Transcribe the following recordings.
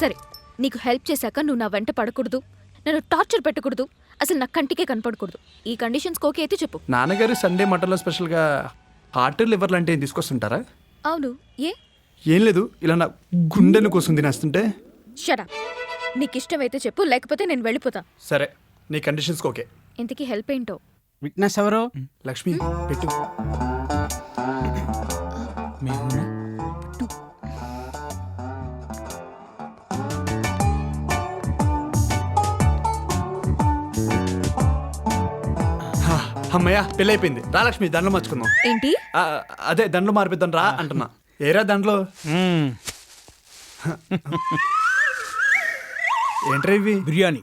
సరే, నీకు హెల్ప్ చేశాక నువ్వు నా వెంట పడకూడదు, నన్ను టార్చర్ పెట్టకూడదు, అసలు నా కంటికే కనపడకూడదు. ఈ కండిషన్స్ ఓకే అయితే చెప్పు. నాన్నగారు సండే మటన్లో స్పెషల్గా హార్ట్ లివర్ లాంటివి ఏం తీసుకొస్తుంటారా? అవును, ఏ? ఏం లేదు, ఇలా నా గుండెను కోసం తినేస్తుంటే. Shut up. నీకు ఇష్టమైతే చెప్పు, లేకపోతే నేను వెళ్ళిపోతా. సరే, నీ కండిషన్స్కి ఓకే. ఇంతకీ హెల్ప్ ఏంటో? విట్నెస్ ఎవరు? లక్ష్మి పెట్టు. మేము అమ్మయ్య పెళ్ళి అయిపోయింది. రా లక్ష్మి, దండలు మార్చుకుందాం. ఏంటి? అదే దండలు మార్పిద్దాం రా అంటున్నా. ఏరా దండలు ఏంట్రా ఇవి? Biryani,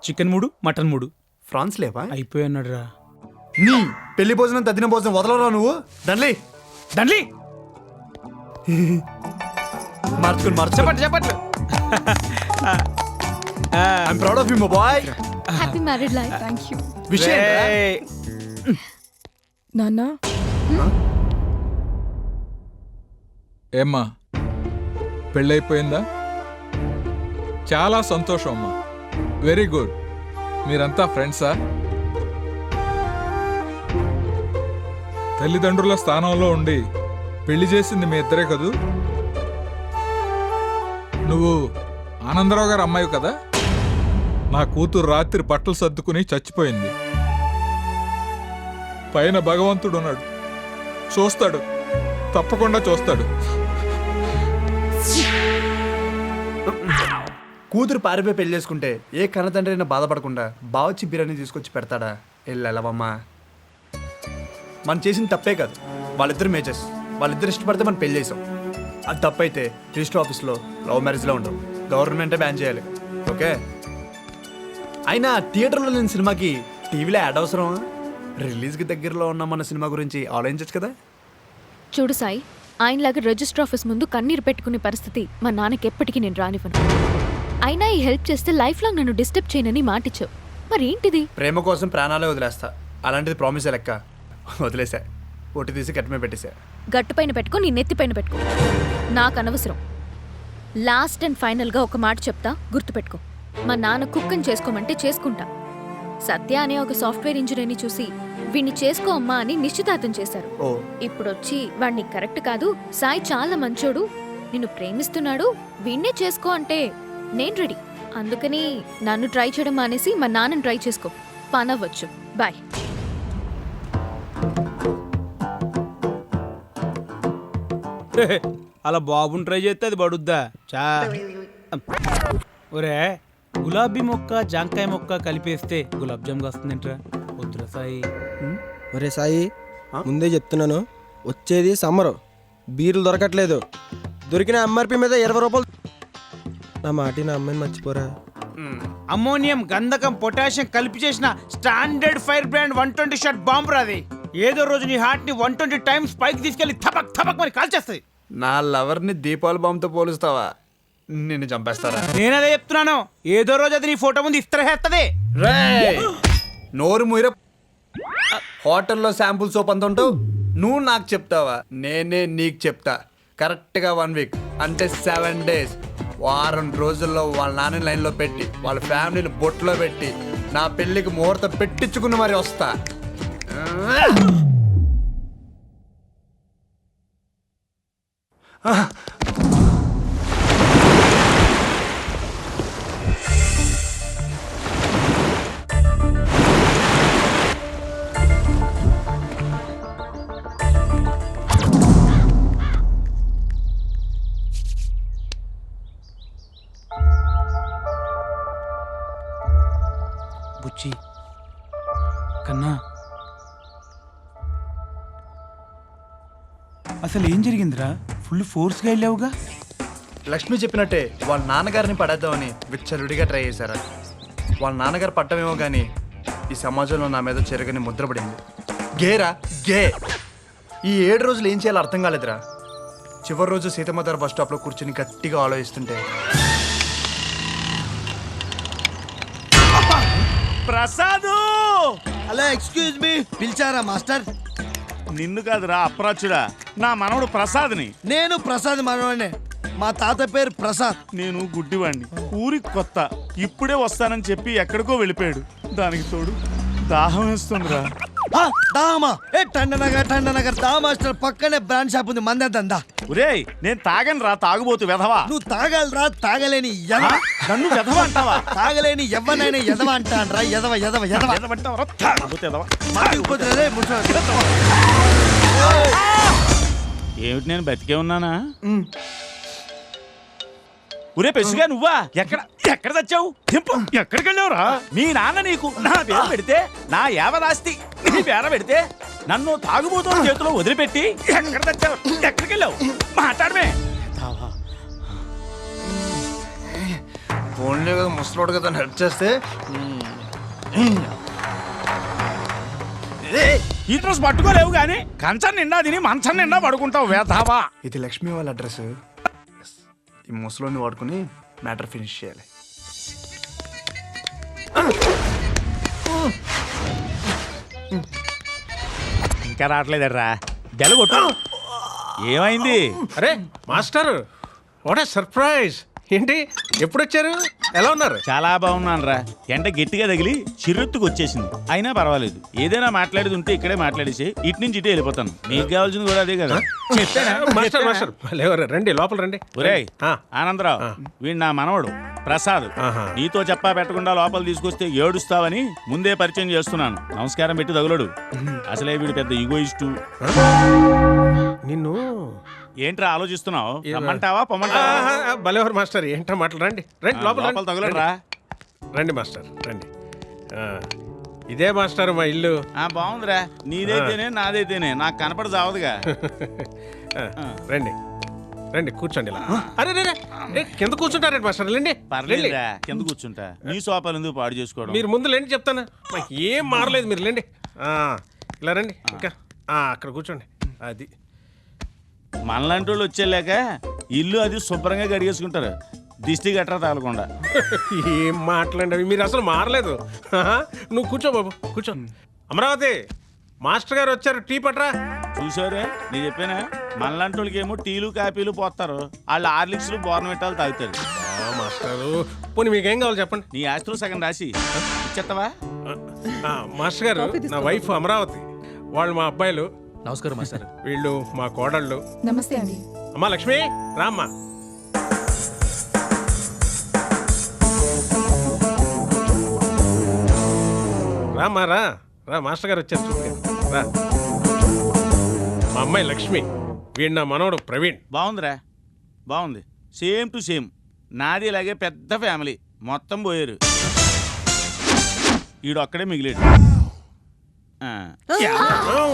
chicken 3, mutton 3. ఫ్రాన్స్ లేవా? అయిపోయి అన్నాడు రా. నీ పెళ్లి భోజనం తద్దిన భోజనం వదలరా నువ్వు. దండ్లి దండ్లి మార్చుకుని మార్చు. చెప్పండి చెప్పండి. I'm proud of you my boy. Happy married life. Thank you. విషయం నాన్నా, ఏమ్మా పెళ్ళైపోయిందా? చాలా సంతోషం అమ్మా, వెరీ గుడ్. మీరంతా ఫ్రెండ్సా? తల్లిదండ్రుల స్థానంలో ఉండి పెళ్లి చేసింది మీ ఇద్దరే కదూ? నువ్వు ఆనందరావు గారు అమ్మాయి కదా? నా కూతురు రాత్రి బట్టలు సర్దుకుని చచ్చిపోయింది. పైన భగవంతుడు ఉన్నాడు, చూస్తాడు, తప్పకుండా చూస్తాడు. కూతురు పారిపోయి పెళ్లి చేసుకుంటే ఏ కన్నతండ్రి అయినా బాధపడకుండా బావచ్చి బిర్యానీ తీసుకొచ్చి పెడతాడా? వెళ్ళవమ్మా. మనం చేసిన తప్పే కాదు, వాళ్ళిద్దరు మేజర్స్, వాళ్ళిద్దరు ఇష్టపడితే మనం పెళ్లి చేసాం. అది తప్పైతే రిజిస్టర్ ఆఫీస్లో లవ్ మ్యారేజ్లో ఉండవు, గవర్నమెంటే బ్యాన్ చేయాలి. ఓకే? అయినా థియేటర్లో లేని సినిమాకి టీవీలో యాడ్ అవసరమా? రిలీజ్కి దగ్గరలో ఉన్న మన సినిమా గురించి ఆలోచించచ్చు కదా. చూడు సాయి, ఆయనలాగా రిజిస్టర్ ఆఫీస్ ముందు కన్నీరు పెట్టుకునే పరిస్థితి మా నాన్నకి ఎప్పటికీ నేను రానివ్వను. అయినా ఈ హెల్ప్ చేస్తే లైఫ్ లాంగ్ నన్ను డిస్టర్బ్ చేయనని మాటిచ్చావు. మరేంటిది? ప్రేమ కోసం ప్రాణాలే వదిలేస్తా, అలాంటిది ప్రామిసే లెక్క. వదిలేసా, ఒట్టి తీసి గట్టి మీద పెట్టేశా. గట్టు పైన పెట్టుకో, నీ నెత్తి పైన పెట్టుకో, నాకు అనవసరం. లాస్ట్ అండ్ ఫైనల్గా ఒక మాట చెప్తా, గుర్తుపెట్టుకో. మా నాన్న కుక్కని చేసుకోమంటే చేసుకుంటా. సత్య అనే ఒక సాఫ్ట్వేర్ ఇంజనీర్ని చూసి వీణ్ణి చేసుకో అమ్మా అని నిశ్చితార్థం చేశారు. ఇప్పుడొచ్చి వాడిని కరెక్ట్ కాదు, సాయి చాలా మంచోడు, నిన్ను ప్రేమిస్తున్నాడు, వీణ్ణే చేసుకో అంటే నేను రెడీ. అందుకని నన్ను ట్రై చేయడం మానేసి మా నాన్నని ట్రై చేసుకో, పనవ్వచ్చు. బాయ్. అలా బాబుని ట్రై చేస్తే అది పడుద్దా? చా ఒరే, గులాబీ మొక్క జాంకాయ మొక్క కలిపేస్తే గులాబ్ జామ్ వస్తుందంట్రా. వద్దురా సాయి. ఒరే సాయి, ముందే చెప్తున్నాను, వచ్చేది సమ్మరు, బీర్లు దొరకట్లేదు. దొరికిన ఎంఆర్పి మీద 20 రూపాయలు. నా మాట నా అమ్మాయిని మర్చిపోరా. అమ్మోనియం, గంధకం, పొటాషియం కలిపి చేసిన standard fire brand 120 shot bomb రాది. ఏదో రోజు నీ హార్ట్ ని 120 టైమ్స్ పైకి తీసుకెళ్లి థపక్ థపక్ మరి కాల్చేస్తుంది. నా లవర్ని దీపావళి బాంబుతో పోలుస్తావా? నిన్ను చంపేస్తారా? నేనదే చెప్తున్నాను, ఏదో రోజు అది నీ ఫోటో ముందు ఇస్త్రహేస్తది. నోరు మూర. హోటల్లో శాంపుల్ సోప్ అంత ఉంటావు, నువ్వు నాకు చెప్తావా? నేనే నీకు చెప్తా. కరెక్ట్గా 1 వీక్ అంటే 7 డేస్, వారం రోజుల్లో వాళ్ళ నాన్న లైన్లో పెట్టి, వాళ్ళ ఫ్యామిలీని బొట్లో పెట్టి, నా పెళ్ళికి ముహూర్తం పెట్టించుకుని మరి వస్తా. బుచ్చి కన్నా, అసలు ఏం జరిగిందిరా? ఫుల్ ఫోర్స్గా వెళ్ళావుగా. లక్ష్మి చెప్పినట్టే వాళ్ళ నాన్నగారిని పడేద్దామని విచ్చరుడిగా ట్రై చేశారా. వాళ్ళ నాన్నగారు పట్టమేమో కానీ ఈ సమాజంలో నా మీద చెరగని ముద్ర పడింది. గేరా గే. ఈ 7 రోజులు ఏం చేయాలో అర్థం కాలేదురా. చివరి రోజు సీతమ్మధార బస్ స్టాప్లో కూర్చొని గట్టిగా ఆలోచిస్తుంటే, ప్రసాదు! హలో, ఎక్స్క్యూజ్ మీ, పిలిచారా మాస్టర్? నిన్ను కాదురా అప్రాచుడా, నా మనవడు ప్రసాద్ని. నేను ప్రసాద్ మనవాడినే. మా తాత పేరు ప్రసాద్. నేను గుడ్డివాణ్ణి, ఊరికి కొత్త, ఇప్పుడే వస్తానని చెప్పి ఎక్కడికో వెళ్ళిపోయాడు. దానికి తోడు దాహం వేస్తుందిరా. దామా టండనగర్ దా మాస్టర్ పక్కనే బ్రాండ్ షాప్ ఉంది, మందే దందా. ఒరేయ్, నేను తాగను రా, తాగుబోతు వెధవా. నువ్వు తాగలరా, తాగలేని నన్ను వెధవా అంటావా? తాగలేని ఎవ్వనైనా ఎదవ అంటాన్రా. ఎదవ ఎదవ ఎదవ ఎదవంటావరా? తాగుబోతు ఎదవ. మాటిపోతున్నదే ముసలి. ఏమిటి, నేను బతికే ఉన్నానా? ఒరే పెసుగా, నువ్వా? ఎక్కడ చచ్చావు? ఎక్కడికి వెళ్ళావురా? మీ నాన్న నీకు నా పేరు పెడితే, నా యావదాస్తి నీ పేర పెడితే, నన్ను తాగుబోతున్న చేతిలో వదిలిపెట్టి ఎక్కడ చచ్చావు? ఎక్కడికి వెళ్ళావు? మాట్లాడమే. ఫోన్లే కదా, ముసలోడు కదా, హెల్ప్ చేస్తే. ఈ డ్రెస్ పట్టుకోలేవు గాని కంచం నిండా తిని మంచం నిండా పడుకుంటావు వేధావా. ఇది లక్ష్మి వాళ్ళ అడ్రస్. ఈ ముసలోని వాడుకుని మ్యాటర్ ఫినిష్ చేయాలి. ఇంకా రావట్లేదర్రా, బెల కొట్టు. ఏమైంది? అరే మాస్టర్, వాట్ ఏ సర్ప్రైజ్! ఏంటి ఎప్పుడు వచ్చారు? ఎలా ఉన్నారు? చాలా బాగున్నాను రా. ఎండ గట్టిగా తగిలి చిర్రెత్తుకు వచ్చేసింది. అయినా పర్వాలేదు, ఏదైనా మాట్లాడేది ఉంటే ఇక్కడే మాట్లాడేసి ఇటు నుంచి ఇటే వెళ్ళిపోతాను. మీకు కావాల్సింది కూడా అదే కదా. మాస్టర్ మాస్టర్ లేవరు, రండి లోపల రండి. ఒరేయ్ ఆ. ఆనందరావు, వీడు నా మనవడు ప్రసాద్. ఆహా. నీతో చెప్పా పెట్టకుండా లోపల తీసుకొస్తే ఏడుస్తావని ముందే పరిచయం చేస్తున్నాను. నమస్కారం పెట్టి తగులడు. అసలే వీడు పెద్ద ఈగోయిస్టు. నిన్ను ఏంట్రా ఆలోచిస్తున్నావు? రమ్మంటావా పొమ్మంటావా? బలేవర్ మాస్టర్, ఏంటో మాటలు రండి రండి లోపల లోపల తగులడురా. రండి మాస్టర్ రండి. ఆ, ఇదే మాస్టర్ మా ఇల్లు. బాగుందిరా, నీదైతేనే నాదైతేనే నాకు కనపడ చావదుగా. రండి రండి కూర్చోండి ఇలా. అరే రే, రే, కింద కూర్చుంటారండి మాస్టర్, రండి. పర్లేదురా, కింద కూర్చుంటా. నీ సోపాలు ఎందుకు పాడు చేసుకోవడం? మీరు ముందు లేండి, చెప్తాను. మాకు ఏం మారలేదు, మీరు లేండి. ఇలా రండి ఇంకా. అక్కడ కూర్చోండి. అది మనలాంటి వాళ్ళు వచ్చేలేక ఇల్లు అది శుభ్రంగా గడిగేసుకుంటారు, దిష్టి గట్రా తగలకుండా. ఏం మాట్లాడండి అవి, మీరు అసలు మారలేదు. నువ్వు కూర్చో బాబు, కూర్చో. అమరావతి, మాస్టర్ గారు వచ్చారు, టీ పట్రా. చూసారే, నేను చెప్పానా? మనలాంటి వాళ్ళకి ఏమో టీలు కాపీలు పోస్తారు, వాళ్ళు హార్లిక్స్లు బోర్నవిటాలు తాగుతారు. మాస్టరు, పోనీ మీకేం కావాలి చెప్పండి. నీ ఆస్తులు సగం రాసి ఇచ్చేస్తావా? మాస్టర్ గారు, నా వైఫ్ అమరావతి, వాళ్ళు మా అబ్బాయిలు. నమస్కారం మాస్టర్. వీళ్ళు మా కోడళ్ళు. నమస్తే అండి. అమ్మా లక్ష్మి, రామ్మా. రామ్మా రా రా, మాస్టర్ గారు వచ్చారు చూడు రా. మా అమ్మాయి లక్ష్మి, వీడు నా మనవడు ప్రవీణ్. బాగుందిరా, బాగుంది. సేమ్ టు సేమ్ నాది ఇలాగే పెద్ద ఫ్యామిలీ, మొత్తం పోయారు. ఈడు ఒక్కడే మిగిలేడు.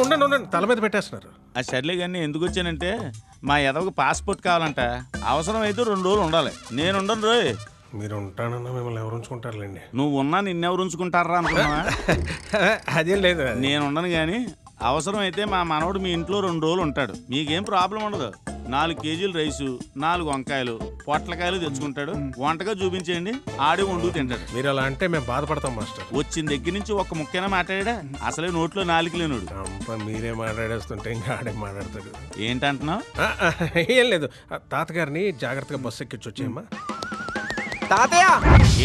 ఉండండి ఉండండి, తల మీద పెట్టేస్తున్నారు. ఆ సర్లే కానీ ఎందుకు వచ్చానంటే, మా ఎదవకు పాస్పోర్ట్ కావాలంట. అవసరం అయితే 2 రోజులు ఉండాలి. నేను ఉండను రోయ్. మీరు ఉంటానన్నా మిమ్మల్ని ఎవరు ఉంచుకుంటారులేండి. నువ్వు ఉన్నా నిన్నెవరు ఉంచుకుంటారా అనుకున్నావా? అదేం లేదు. నేను ఉండను కానీ అవసరం అయితే మా మనవడు మీ ఇంట్లో 2 రోజులు ఉంటాడు. మీకేం ప్రాబ్లం ఉండదు. 4 కేజీలు రైసు, 4 వంకాయలు, పొట్లకాయలు తెచ్చుకుంటాడు. వంటగా చూపించేయండి, ఆడి వండుకు తింటాడు. మీరు అలా అంటే మేము బాధపడతాం మాస్టర్. వచ్చిన దగ్గర నుంచి ఒక్క ముక్కైనా మాట్లాడా? అసలే నోట్లో 4 లేనుడు. మీరే మాట్లాడేస్తుంటే ఇంకా ఆడే మాట్లాడతాడు. ఏంటంటున్నావు? ఏం లేదు, తాతగారిని జాగ్రత్తగా బస్సు ఎక్కించి వచ్చేయమ్మా. తాతయ్య,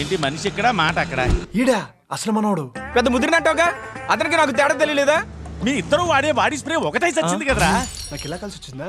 ఏంటి మనిషి ఇక్కడ మాట అక్కడ? ఈడా అసలు మనోడు పెద్ద ముదిరినట్టుగా అతనికి నాకు తేడా తెలియలేదా? మీ ఇద్దరు వాడే బాడీ స్ప్రే ఒకటై చచ్చింది కదరా. నాకు ఇలా కలిసి వచ్చిందా?